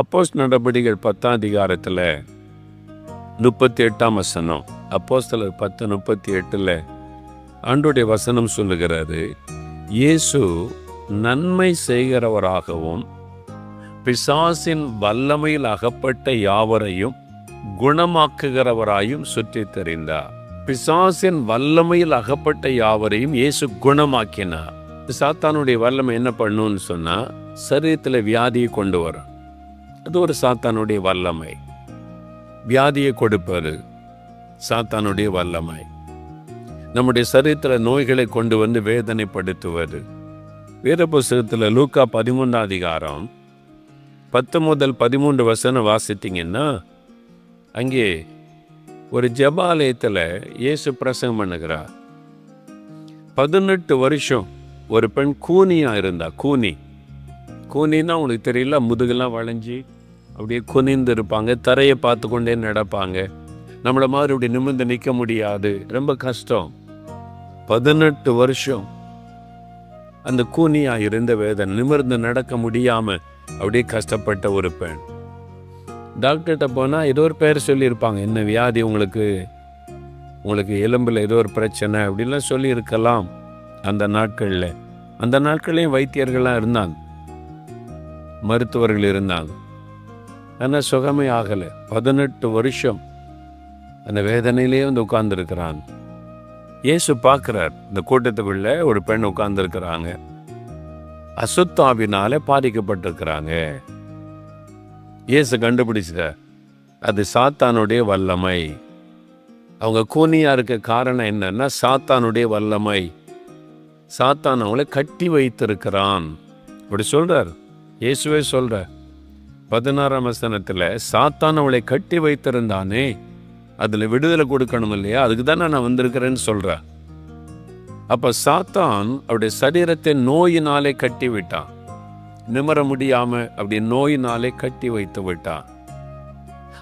அப்போஸ்தலர் நடபடிகள் 10ஆம் அதிகாரத்தில் 38ஆம் வசனம். அப்போஸ்தலர் 10:38 ஆண்டவருடைய வசனம் சொல்லுகிறது, இயேசு நன்மை செய்கிறவராகவும் பிசாசின் வல்லமையில் அகப்பட்ட யாவரையும் குணமாக்குகிறவராயும் சுற்றித் தெரிந்தார். பிசாசின் வல்லமையில் அகப்பட்ட யாவரையும் இயேசு குணமாக்கினார். சாத்தானுடைய வல்லமை என்ன பண்ணுன்னு சொன்னா, சரீரத்தில் வியாதியை கொண்டு வரும். அது ஒரு சாத்தானுடைய வல்லமை. வியாதியை கொடுப்பது சாத்தானுடைய வல்லமை. நம்முடைய சரீரத்தில் நோய்களை கொண்டு வந்து வேதனைப்படுத்துவது. வேத புஸ்தகத்தில் லூக்கா 13ஆம் அதிகாரம் 10 முதல் 13 வசனம் வாசித்தீங்கன்னா, அங்கே ஒரு ஜெபாலயத்தில் இயேசு பிரசங்கம் பண்ணுகிறார். 18 வருஷம் ஒரு பெண் கூனியா இருந்தா. கூனின்னா உங்களுக்கு தெரியல, முதுகெல்லாம் வளைஞ்சி அப்படியே குனிந்து இருப்பாங்க, தரையை பார்த்து கொண்டே நடப்பாங்க. நம்மளை மாதிரி அப்படி நிமிர்ந்து நிற்க முடியாது, ரொம்ப கஷ்டம். 18 வருஷம் அந்த கூனியா இருந்த வேதனை, நிமிர்ந்து நடக்க முடியாம அப்படியே கஷ்டப்பட்ட ஒரு பெண். டாக்டர்கிட்ட போனால் ஏதோ ஒரு பேர் சொல்லியிருப்பாங்க, என்ன வியாதி உங்களுக்கு எலும்பில் ஏதோ ஒரு பிரச்சனை அப்படின்லாம் சொல்லியிருக்கலாம். அந்த நாட்கள்லேயும் வைத்தியர்கள்லாம் இருந்தாங்க, மருத்துவர்கள் இருந்தாங்க. ஆனால் சுகமே ஆகலை. 18 வருஷம் அந்த வேதனையிலே வந்து உட்கார்ந்துருக்கிறான். இயேசு பார்க்குறார், இந்த கூட்டத்துக்குள்ள ஒரு பெண் உட்கார்ந்துருக்கிறாங்க, அசுத்தாவினால பாதிக்கப்பட்டிருக்கிறாங்க. இயேசு கண்டுபிடிச்சார், அது சாத்தானுடைய வல்லமை. அவங்க கூனியா இருக்க காரணம் என்னன்னா, சாத்தானுடைய வல்லமை. சாத்தான் அவங்களை கட்டி வைத்திருக்கிறான் அப்படி சொல்றார். இயேசுவே சொல்ற 16ஆம் வசனத்தில், சாத்தான் அவளை கட்டி வைத்திருந்தானே, அதில் விடுதலை கொடுக்கணும் இல்லையா, அதுக்கு தானே நான் வந்திருக்கிறேன்னு சொல்ற. அப்போ சாத்தான் அவருடைய சரீரத்தை நோயினாலே கட்டி விட்டான். நிமிர முடியாம அப்படி நோயினாலே கட்டி வைத்து விட்டான்.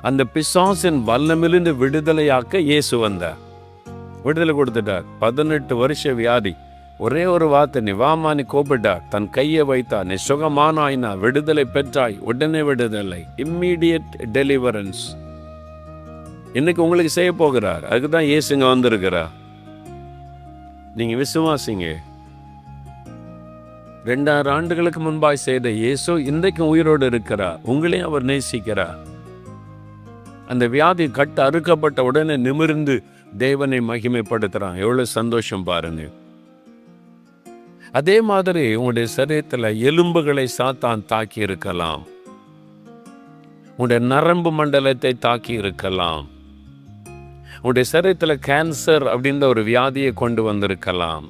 அந்த பிசாசின் வல்லமிலிருந்து விடுதலையாக்க இயேசு வந்தார், விடுதலை கொடுத்துட்டார். 18 வருஷ வியாதி, ஒரே ஒரு வார்த்தை, நீ வாமா, நீ கூப்பிட்டார், தன் கையை வைத்தார், நீ சுகமானாயினா, விடுதலை பெற்றாய். உடனே விடுதலை, இம்மீடியட் டெலிவரன்ஸ். இன்னைக்கு உங்களுக்கு செய்ய போகிறார். அதுக்குதான் இயேசுங்க வந்திருக்கிறார். நீங்க விசுவாசிங்க. 2000 ஆண்டுகளுக்கு முன்பாய் செய்த இயேசு இன்றைக்கும் உயிரோடு இருக்கிறார். உங்களையும் அவர் நேசிக்கிறார். அந்த வியாதி கட்டு அறுக்கப்பட்ட உடனே நிமிர்ந்து தேவனை மகிமைப்படுத்துறான். எவ்வளவு சந்தோஷம் பாருங்க. அதே மாதிரி உங்களுடைய சரீரத்தில் எலும்புகளை சாத்தான் தாக்கி இருக்கலாம், உங்களுடைய நரம்பு மண்டலத்தை தாக்கி இருக்கலாம், உங்களுடைய சரீரத்தில் கேன்சர் அப்படின்ற ஒரு வியாதியை கொண்டு வந்திருக்கலாம்,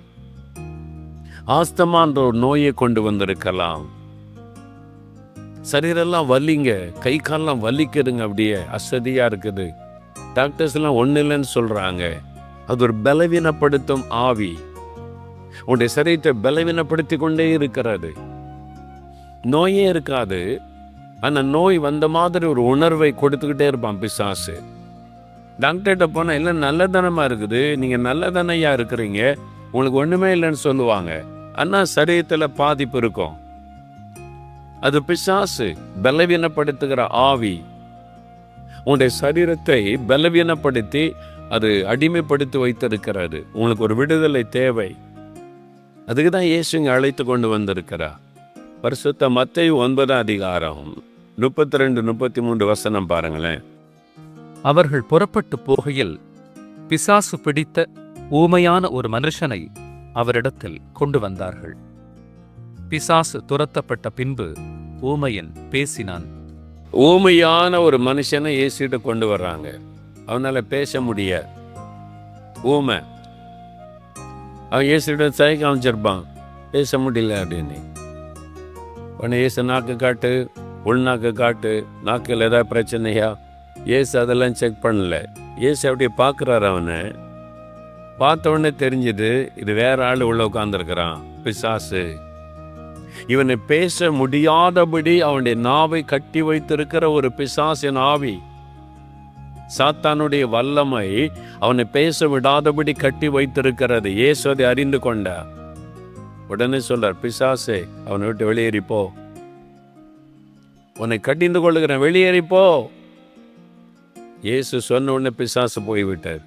ஆஸ்தமான்ற ஒரு நோயை கொண்டு வந்திருக்கலாம். சரீரெல்லாம் வலிங்க, கை காலெல்லாம் வலிக்குதுங்க, அப்படியே அசதியா இருக்குது. டாக்டர்ஸ் எல்லாம் ஒன்றும் இல்லைன்னு சொல்றாங்க. அது ஒரு பலவீனப்படுத்தும் ஆவி. உன்னுடைய சரீரத்தை பலவீனப்படுத்தி கொண்டே இருக்கிறது. நோயே இருக்காது, ஆனா நோய் வந்த மாதிரி ஒரு உணர்வை கொடுத்துக்கிட்டே இருப்பான் பிசாசு. டாக்டர்கிட்ட போனால் எல்லாம் நல்லதனமா இருக்குது, நீங்க நல்லதனையா இருக்கிறீங்க, உங்களுக்கு ஒண்ணுமே இல்லைன்னு சொல்லுவாங்க. ஆனா சரீரத்துல பாதிப்பு இருக்கும். அது பிசாசு, பலவீனப்படுத்துகிற ஆவி. உன்னுடைய சரீரத்தை பலவீனப்படுத்தி அது அடிமைப்படுத்தி வைத்திருக்கிறது. உங்களுக்கு ஒரு விடுதலை தேவை. அதுக்கு தான் இயேசுங்க அழைத்து கொண்டு வந்திருக்கிறார். பரிசுத்த மத்தேயு 9ஆம் அதிகாரம் 32-33 வசனம் பாருங்களேன். அவர்கள் புறப்பட்டு போகையில் பிசாசு பிடித்த ஊமையான ஒரு மனுஷனை அவரிடத்தில் கொண்டு வந்தார்கள். பிசாசு துரத்தப்பட்ட பின்பு ஊமையன் பேசினான். ஊமையான ஒரு மனுஷனை இயேசுகிட்ட கொண்டு வர்றாங்க. அவனால பேச முடியாது, ஊமை. அவன் இயேசுகிட்ட சை காமிச்சிருப்பான், பேச முடியல அப்படின்னு. உடனே இயேசு நாக்கு காட்டு, உள்நாக்கு காட்டு, நாக்கில் ஏதாவது பிரச்சனையா? இயேசு அதெல்லாம் செக் பண்ணல. இயேசு அப்படியே பார்க்குறாரு. அவனை பார்த்த உடனே தெரிஞ்சுது, இது வேற ஆள் உள்ள உட்கார்ந்துருக்கிறான், பிசாசு. இவனை பேச முடியாதபடி அவனுடைய நாவை கட்டி வைத்திருக்கிற ஒரு பிசாசின் ஆவி. சாத்தானுடைய வல்லமை அவனை பேச விடாதபடி கட்டி வைத்திருக்கிறது. இயேசு அதை அறிந்து கொண்டார். உடனே சொல்றார், பிசாசே அவனை விட்டு வெளியேறிப்போ. உன்னை கடிந்து கொள்ளுகிறேன், வெளியேறிப்போ. இயேசு சொன்ன உடனே பிசாசு போய்விட்டார்.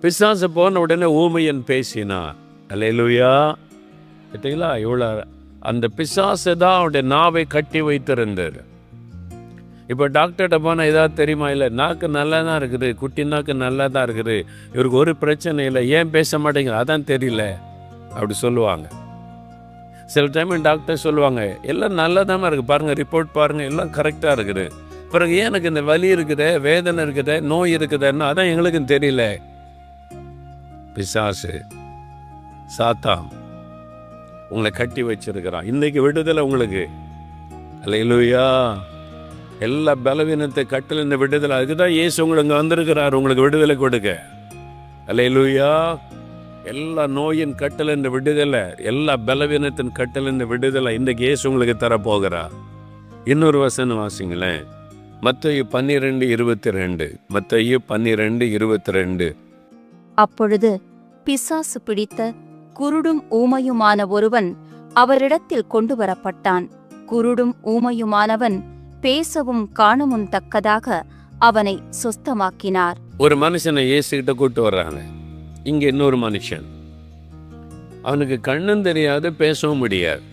பிசாசு போன உடனே ஊமையன் பேசினார். அல்லேலூயா. கேட்டீங்களா? இவ்வளோ அந்த பிசாசு தான் அவருடைய நாவை கட்டி வைத்திருந்தார். இப்போ டாக்டர்கிட்ட போனால் ஏதாவது தெரியுமா? இல்லை, நாக்கு நல்லா தான் இருக்குது, குட்டி நாக்கு நல்லா தான் இருக்குது, இவருக்கு ஒரு பிரச்சனை இல்லை, ஏன் பேச மாட்டேங்குது, அதான் தெரியல அப்படி சொல்லுவாங்க. சில டைம் டாக்டர் சொல்லுவாங்க, எல்லாம் நல்லா தான் இருக்குது, பாருங்கள் ரிப்போர்ட் பாருங்கள், எல்லாம் கரெக்டாக இருக்குது, பிறகு ஏன் எனக்கு இந்த வலி இருக்குது, வேதனை இருக்குது, நோய் இருக்குதுன்னா அதான் எங்களுக்கும் தெரியல. பிசாசு, சாத்தான் உங்களை கட்டி வச்சிருக்கிறான். இன்னைக்கு விடுதலை உங்களுக்கு. அல்லேலூயா. எல்லா பலவீனத்தை கட்டில் இந்த விடுதலை. அதுக்குதான் இயேசு உங்களுக்கு வந்திருக்கிறார், உங்களுக்கு விடுதலை கொடுக்க. அல்லேலூயா. எல்லா நோயின் கட்டல் இந்த விடுதலை, எல்லா பலவீனத்தின் கட்டல் இந்த விடுதலை இன்றைக்கு இயேசு உங்களுக்கு தரப்போகிறார். இன்னொரு வசனம் வாசிங்களேன். மத்தேயு 12:22. மத்தேயு 12:22. அப்பொழுது பிசாசு பிடித்த குருடும் ஊமையுமான ஒருவன் அவரிடத்தில் கொண்டு வரப்பட்டான். குருடும் ஊமையுமானவன் பேசவும் காணவும் தக்கதாக அவனை சொஸ்தமாக்கினார். ஒரு மனுஷனை இயேசுகிட்ட கூட்டு வர்றாங்க. இங்க இன்னொரு மனுஷன், அவனுக்கு கண்ணும் தெரியாது, பேசவும் முடியாது,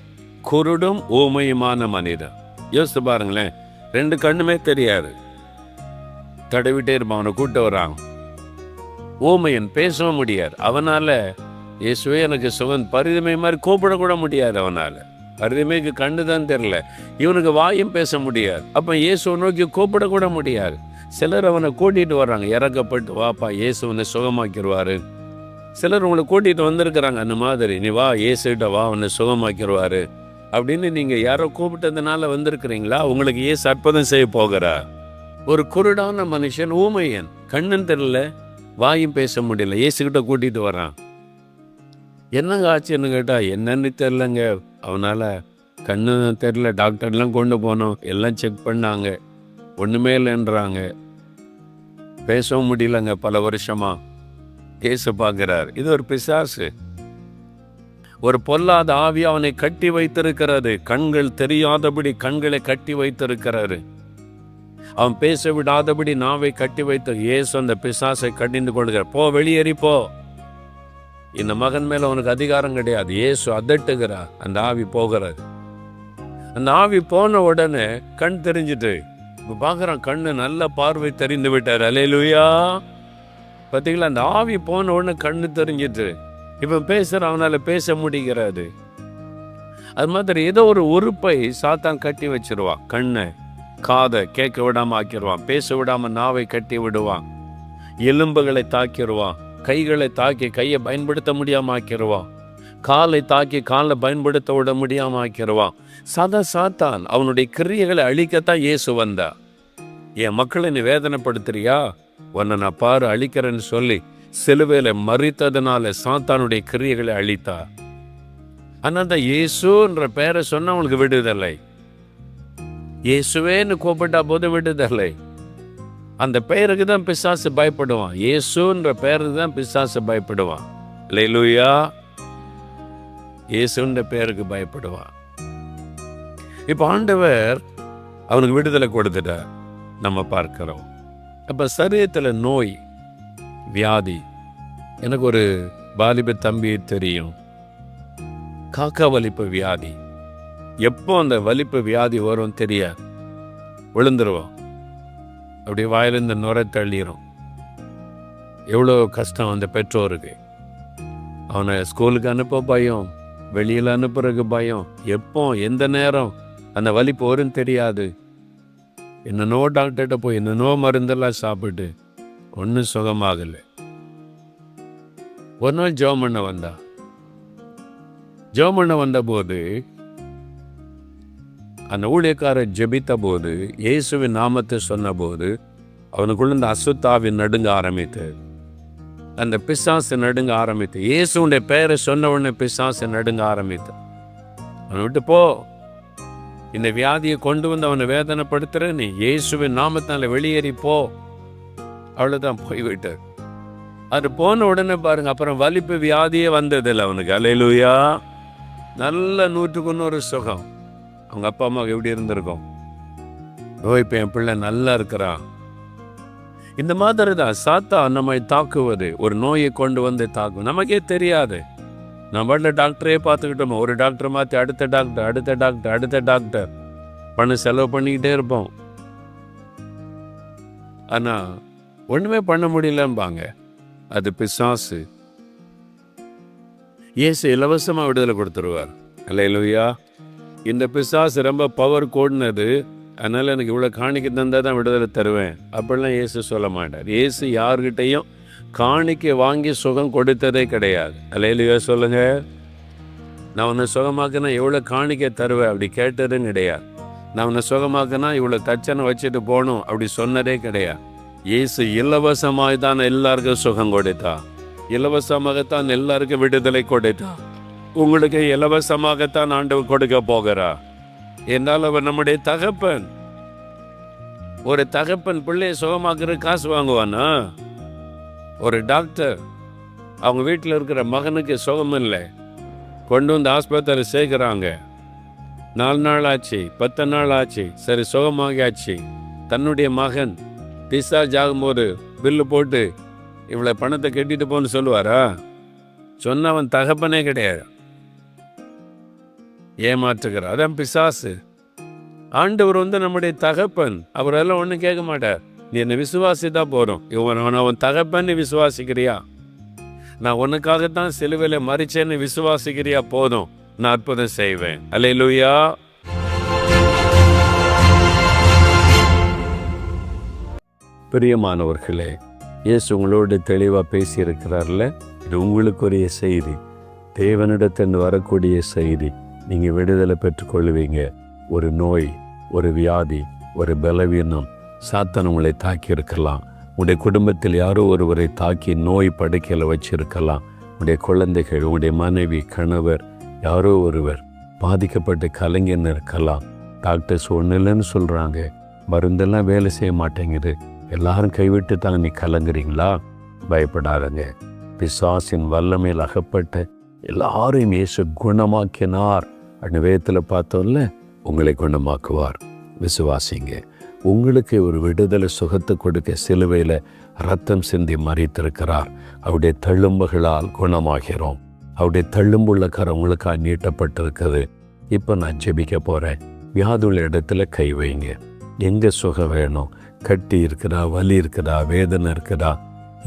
குருடும் ஊமையுமான மனிதன். யோசித்து பாருங்களேன், 2 கண்ணுமே தெரியாது, தடவிட்டே இருப்பான். அவனை கூட்டு வர்றாங்க. ஊமையன், பேசவும் முடியாது. அவனால இயேசுவே எனக்கு சுகன், பரிதமை மாதிரி கூப்பிடக்கூட முடியாது. அவனால பரிதமைக்கு கண்ணு தான் தெரியல, இவனுக்கு வாயும் பேச முடியாது. அப்போ இயேசுவை நோக்கி கூப்பிடக்கூட முடியாது. சிலர் அவனை கூட்டிகிட்டு வர்றாங்க, இறக்கப்பட்டு வாப்பா இயேசுவனை சுகமாக்கிடுவார். சிலர் உங்களை கூட்டிகிட்டு வந்திருக்கிறாங்க, அந்த மாதிரி நீ வா இயேசுகிட்ட வா, அவனை சுகமாக்கிடுவார் அப்படின்னு. நீங்கள் யாரோ கூப்பிட்டதுனால வந்திருக்கிறீங்களா? உங்களுக்கு இயேசு அற்புதம் செய்ய போகிறா. ஒரு குருடான மனுஷன், ஊமையன், கண்ணுன்னு தெரியல, வாயும் பேச முடியல, இயேசுகிட்ட கூட்டிகிட்டு வரான். என்னங்க ஆச்சுன்னு கேட்டால், என்னன்னு தெரிலங்க, அவனால் கண்ணு தெரில, டாக்டர்லாம் கொண்டு போனோம், எல்லாம் செக் பண்ணாங்க, ஒன்றுமே இல்லைன்றாங்க, பேசவும் முடியலங்க பல வருஷமா. இயேசு பார்க்கிறார். இது ஒரு பிசாசு, ஒரு பொல்லாத ஆவி அவனை கட்டி வைத்திருக்கிறது. கண்கள் தெரியாதபடி கண்களை கட்டி வைத்திருக்கிறாரு. அவன் பேச விடாதபடி நாவை கட்டி வைத்து இயேசு அந்த பிசாசை கடிந்து கொள்கிறார். போ, வெளியேறிப்போ, இந்த மகன் மேல அவனுக்கு அதிகாரம் கிடையாது. இயேசு அதட்டுகிறார், அந்த ஆவி போகிறார். அந்த ஆவி போன உடனே கண் தெரிஞ்சிட்டு இப்ப பார்க்குறான், கண்ணு நல்ல பார்வை தெரிந்து விட்டார். அல்லேலூயா. பார்த்தீங்களா? அந்த ஆவி போன உடனே கண்ணு தெரிஞ்சிட்டு இப்ப பேசுற, அவனால பேச முடிகிறது. அது மாதிரி ஏதோ ஒரு உறுப்பை சாத்தான் கட்டி வச்சிருவான். கண்ணை, காதை கேட்க விடாம ஆக்கிடுவான், பேச விடாம நாவை கட்டி விடுவான், எலும்புகளை தாக்கிடுவான், கைகளை தாக்கி கையை பயன்படுத்த முடியாம ஆக்கிடுவான், காலை தாக்கி காலை பயன்படுத்த விட முடியாம ஆக்கிடுவான். சாத்தான் அவனுடைய கிரியைகளை அழிக்கத்தான் இயேசு வந்தா. என் மக்களை நீ வேதனைப்படுத்துறியா, உன்னை நான் பாரு அழிக்கிறேன்னு சொல்லி சிலுவையில மறித்ததுனால சாத்தானுடைய கிரியைகளை அழித்தா. ஆனால் தான் இயேசுன்ற பேரை சொன்ன அவனுக்கு விடுதலை. இயேசுவேன்னு கூப்பிட்டா போது விடுதலை. அந்த பெயருக்கு தான் பிசாசு பயப்படுவான். இயேசுன்ற பெயருக்கு தான் பிசாசு பயப்படுவான். அல்லேலூயா. இயேசுன்ற பெயருக்கு பயப்படுவான். இப்ப ஆண்டவர் அவனுக்கு விடுதலை கொடுத்துட்டார், நம்ம பார்க்கிறோம். அப்ப சரீரத்துல நோய், வியாதி. எனக்கு ஒரு வாலிப தம்பி தெரியும், காக்கா வலிப்பு வியாதி. எப்போ அந்த வலிப்பு வியாதி வரும் தெரியாது, விழுந்துருவோம், அப்படியே வாயிலிருந்து நுரை தள்ளிடும். எவ்வளோ கஷ்டம் அந்த பெற்றோருக்கு. அவனை ஸ்கூலுக்கு அனுப்ப பயம், வெளியில் அனுப்புறதுக்கு பயம், எப்போ எந்த நேரம் அந்த வலிப்பு வரும்னு தெரியாது. என்னென்னோ டாக்டர்கிட்ட போய் என்னென்னோ மருந்தெல்லாம் சாப்பிட்டு ஒன்றும் சுகமாகலை. ஒரு நாள் ஜெபம் பண்ண வந்த போது அந்த ஊழியக்காரர் ஜெபித்த போது, இயேசுவின் நாமத்தை சொன்ன போது அவனுக்குள்ள இந்த அசுத்தாவின் நடுங்க ஆரம்பித்து, அந்த பிசாசு நடுங்க ஆரம்பித்து, இயேசுடைய பெயரை சொன்ன உடனே பிசாசு நடுங்க ஆரம்பித்து, அவனை விட்டு போ, இந்த வியாதியை கொண்டு வந்து அவனை வேதனைப்படுத்துற, நீ இயேசுவின் நாமத்தால வெளியேறி போ. அவ்வளவுதான், போய்விட்டார். அது போன உடனே பாருங்க, அப்புறம் வலிப்பு வியாதியே வந்ததில்லை அவனுக்கு. அல்லேலூயா. நல்ல 100க்கு 100 சுகம். அவங்க அப்பா அம்மாவுக்கு எப்படி இருந்திருக்கும்? ஓ இப்போ என் பிள்ளை நல்லா இருக்கிறான். இந்த மாதிரி தான் சாத்தான் நம்மை தாக்குவது. ஒரு நோயை கொண்டு வந்து தாக்கும், நமக்கே தெரியாது. நம்ம டாக்டரே பார்த்துக்கிட்டோம், ஒரு டாக்டர் மாற்றி அடுத்த டாக்டர் அடுத்த டாக்டர் அடுத்த டாக்டர் பணம் செலவு பண்ணிக்கிட்டே இருப்போம். ஆனால் ஒன்றுமே பண்ண முடியலம்பாங்க. அது பிசாசு. இயேசு இலவசமாக விடுதலை கொடுத்துருவார். அல்லேலூயா. இந்த பிசாசு ரொம்ப பவர் கூடினது, அதனால் எனக்கு இவ்வளோ காணிக்கை தந்தால் தான் விடுதலை தருவேன் அப்படிலாம் இயேசு சொல்ல மாட்டார். இயேசு யார்கிட்டையும் காணிக்கை வாங்கி சுகம் கொடுத்ததே கிடையாது. அல்லேலூயா சொல்லுங்க. நான் உன்னை சுகமாக்குனா எவ்வளோ காணிக்கை தருவேன் அப்படி கேட்டதும் கிடையாது. நான் உன்னை சுகமாக்குனா இவ்வளோ தச்சனை வச்சுட்டு போகணும் அப்படி சொன்னதே கிடையாது. இயேசு இலவசமாக தான் எல்லாருக்கும் சுகம் கொடுத்தா, இலவசமாகத்தான் எல்லாருக்கும் விடுதலை கொடுத்தா. உங்களுக்கு இலவசமாகத்தான் ஆண்டவர் கொடுக்க போகிறா. என்னால் அவர் நம்முடைய தகப்பன். ஒரு தகப்பன் பிள்ளையை சுகமாக்குற காசு வாங்குவானா? ஒரு டாக்டர் அவங்க வீட்டில் இருக்கிற மகனுக்கு சுகம் இல்லை, கொண்டு வந்து ஆஸ்பத்திரி சேர்க்குறாங்க. 4 நாள் ஆச்சு, 10 நாள் ஆச்சு, சரி சுகமாகியாச்சு. தன்னுடைய மகன் டிஸ்சார்ஜ் ஆகும்போது பில்லு போட்டு இவ்வளோ பணத்தை கட்டிட்டு போன்னு சொல்லுவாரா? சொன்ன அவன் தகப்பனே கிடையாது, ஏமாற்றுகிறார். அதான் பிசாசு. ஆண்டவர் நம்முடைய தகப்பன். அவரெல்லாம் ஒன்றும் கேட்க மாட்டார். நீ என்னை விசுவாசித்தா போறோம். அவன் தகப்பன் விசுவாசிக்கிறியா? நான் உனக்காகத்தான் சிலுவையில் மரிச்சேன்னு விசுவாசிக்கிறியா? போதும், நான் அற்புதம் செய்வேன். அல்லேலூயா. பிரியமானவர்களே, இயேசு உங்களோடு தெளிவாக பேசியிருக்கிறார்ல. இது உங்களுக்குரிய செய்தி, தேவனிடத்திலிருந்து வரக்கூடிய செய்தி. நீங்கள் விடுதலை பெற்றுக்கொள்வீங்க. ஒரு நோய், ஒரு வியாதி, ஒரு பலவீனம் சாத்தான் உங்களை தாக்கி இருக்கலாம். உங்களுடைய குடும்பத்தில் யாரோ ஒருவரை தாக்கி நோய் படுக்கையில் வச்சிருக்கலாம். உங்களுடைய குழந்தைகள், உங்களுடைய மனைவி, கணவர், யாரோ ஒருவர் பாதிக்கப்பட்டு கலைஞன்னு இருக்கலாம். டாக்டர்ஸ் ஒன்றும் இல்லைன்னு சொல்கிறாங்க, மருந்தெல்லாம் வேலை செய்ய மாட்டேங்குது, எல்லாரும் கைவிட்டு தாங்க நீ கலங்குறீங்களா? பயப்படாதங்க. பிசாசின் வல்லமையில் அகப்பட்ட எல்லாரையும் இயேசு குணமாக்கினார். அந்த வேதத்தில் பார்த்தோம்ல, உங்களை குணமாக்குவார். விசுவாசிங்க. உங்களுக்கு ஒரு விடுதலை சுகத்தை கொடுக்க சிலுவையில் ரத்தம் சிந்தி மறித்திருக்கிறார். அவருடைய தழும்புகளால் குணமாகிறோம். அவருடைய தழும்புள்ள கரம் உங்களுக்காக நீட்டப்பட்டிருக்குது. இப்போ நான் ஜெபிக்க போகிறேன். வியாதியுள்ள இடத்துல கை வைங்க. எங்கே சுகம் வேணும்? கட்டி இருக்குதா, வலி இருக்குதா, வேதனை இருக்குதா,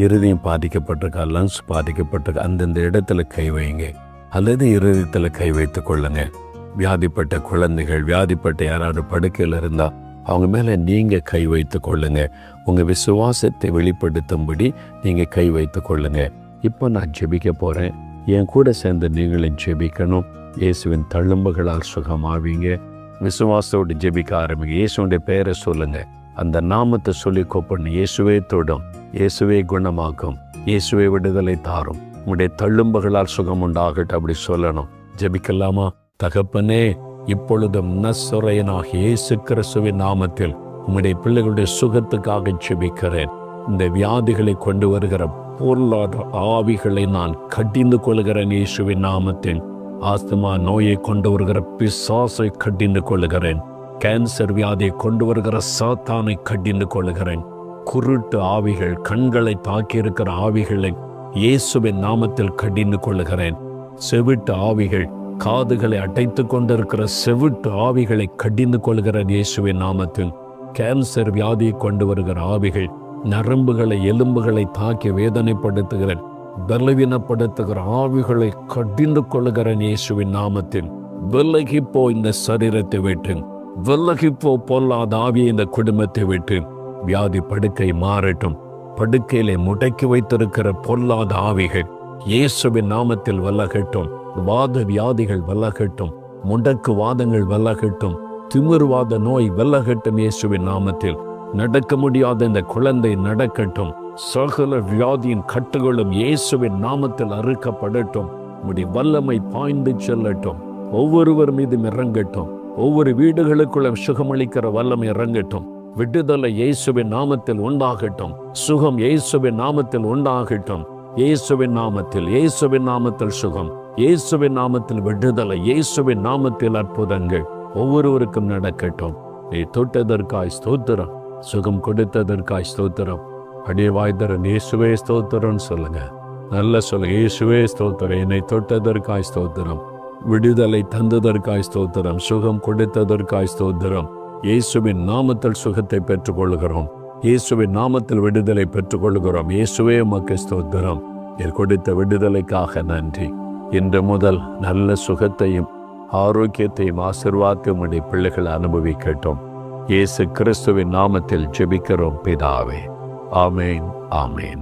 இருதயம் பாதிக்கப்பட்டிருக்கா, லங்ஸ் பாதிக்கப்பட்டிருக்கா, அந்தந்த இடத்துல கை வைங்க. அல்லது இருதயத்தில் கை வைத்து கொள்ளுங்க. வியாதிப்பட்ட குழந்தைகள், வியாதிப்பட்ட யாராவது படுக்கையில் இருந்தால் அவங்க மேலே நீங்கள் கை வைத்து கொள்ளுங்க. உங்கள் விசுவாசத்தை வெளிப்படுத்தும்படி நீங்கள் கை வைத்து கொள்ளுங்க. இப்போ நான் ஜெபிக்க போகிறேன். என் கூட சேர்ந்து நீங்களும் ஜெபிக்கணும். இயேசுவின் தழும்புகளால் சுகமாவீங்க. விசுவாசத்தோடு ஜெபிக்க ஆரம்பிங்க. இயேசுடைய பெயரை சொல்லுங்க. அந்த நாமத்தை சொல்லி கூப்பிடணும். இயேசுவே தொடும், இயேசுவே குணமாக்கும், இயேசுவே விடுதலை தாரும், உங்களுடைய தழும்புகளால் சுகம் உண்டாகட்டும் அப்படி சொல்லணும். ஜெபிக்கலாமா? தகப்பனே, இப்பொழுதும் நசரேயனாகிய இயேசு கிறிஸ்துவின் நாமத்தில் உம்முடைய பிள்ளைகளுடைய சுகத்துக்காக ஜெபிக்கிறேன். இந்த வியாதிகளை கொண்டு வருகிற பொருளாதார ஆவிகளை நான் கடிந்து கொள்கிறேன் இயேசுவின் நாமத்தில். ஆஸ்துமா நோயை கொண்டு வருகிற பிசாசை கடிந்து கொள்கிறேன். கேன்சர் வியாதியை கொண்டு வருகிற சாத்தானை கடிந்து கொள்கிறேன். குருட்டு ஆவிகள், கண்களை தாக்கியிருக்கிற ஆவிகளை இயேசுவின் நாமத்தில் கடிந்து கொள்கிறேன். செவிட்டு ஆவிகள், காதுகளை அடைத்து கொண்டிருக்கிற செவிட்டு ஆவிகளை கடிந்து கொள்கிறேன் இயேசுவின் நாமத்தில். கேன்சர் வியாதியை கொண்டு வருகிற ஆவிகள், நரம்புகளை, எலும்புகளை தாக்கி வேதனைப்படுத்துகிற, பலவீனப்படுத்துகிற ஆவிகளை கடிந்து கொள்கிறேன் இயேசுவின் நாமத்தில். விலகிப்போ இந்த சரீரத்தை விட்டு, விலகிப்போ பொல்லாத ஆவியை இந்த குடும்பத்தை விட்டு. வியாதி படுக்கை மாறட்டும். படுக்கையிலே முடக்கி வைத்திருக்கிற பொல்லாத ஆவிகள் இயேசுவின் நாமத்தில் விலகட்டும். வாத வியாதிகள் விலகட்டும். முடக்கு வாதங்கள் விலகட்டும். திமிர்வாத நோய் விலகட்டும் இயேசுவின் நாமத்தில். நடக்க முடியாத இந்த குழந்தை நடக்கட்டும். சகல வியாதியின் கட்டுகளும் இயேசுவின் நாமத்தில் அறுக்கப்படட்டும். உம்முடைய வல்லமை பாய்ந்து செல்லட்டும். ஒவ்வொருவர் மீதும் இறங்கட்டும். ஒவ்வொரு வீடுகளுக்குள்ள சுகமளிக்கிற வல்லமை இறங்கட்டும். விடுதலை இயேசுவின் நாமத்தில் உண்டாகட்டும். சுகம் இயேசுவின் நாமத்தில் உண்டாகட்டும். இயேசுவின் நாமத்தில், இயேசுவின் நாமத்தில் சுகம், இயேசுவின் நாமத்தில் விடுதலை, இயேசுவின் நாமத்தில் அற்புதங்கள் ஒவ்வொருவருக்கும் நடக்கட்டும். நீ தொட்டதற்காய் ஸ்தோத்திரம், சுகம் கொடுத்ததற்காய் ஸ்தோத்திரம். அப்படியே வாய்தரன் இயேசுவே ஸ்தோத்திரம்னு சொல்லுங்க. நல்ல சொல்லுங்க, இயேசுவே ஸ்தோத்திரம். என்னை தொட்டதற்காய் ஸ்தோத்திரம், விடுதலை தந்ததற்காய் ஸ்தோத்திரம், சுகம் கொடுத்ததற்காய் ஸ்தோத்திரம். இயேசுவின் நாமத்தில் சுகத்தை பெற்றுக்கொள்கிறோம், இயேசுவின் நாமத்தில் விடுதலை பெற்றுக்கொள்கிறோம். இயேசுவே உமக்கு ஸ்தோத்திரம். நீர் கொடுத்த விடுதலைக்காக நன்றி. இன்று முதல் நல்ல சுகத்தையும் ஆரோக்கியத்தையும் ஆசீர்வாதத்தையும் உடைய பிள்ளைகள் அனுபவிக்கட்டும். இயேசு கிறிஸ்துவின் நாமத்தில் ஜெபிக்கிறோம் பிதாவே. ஆமேன், ஆமேன்.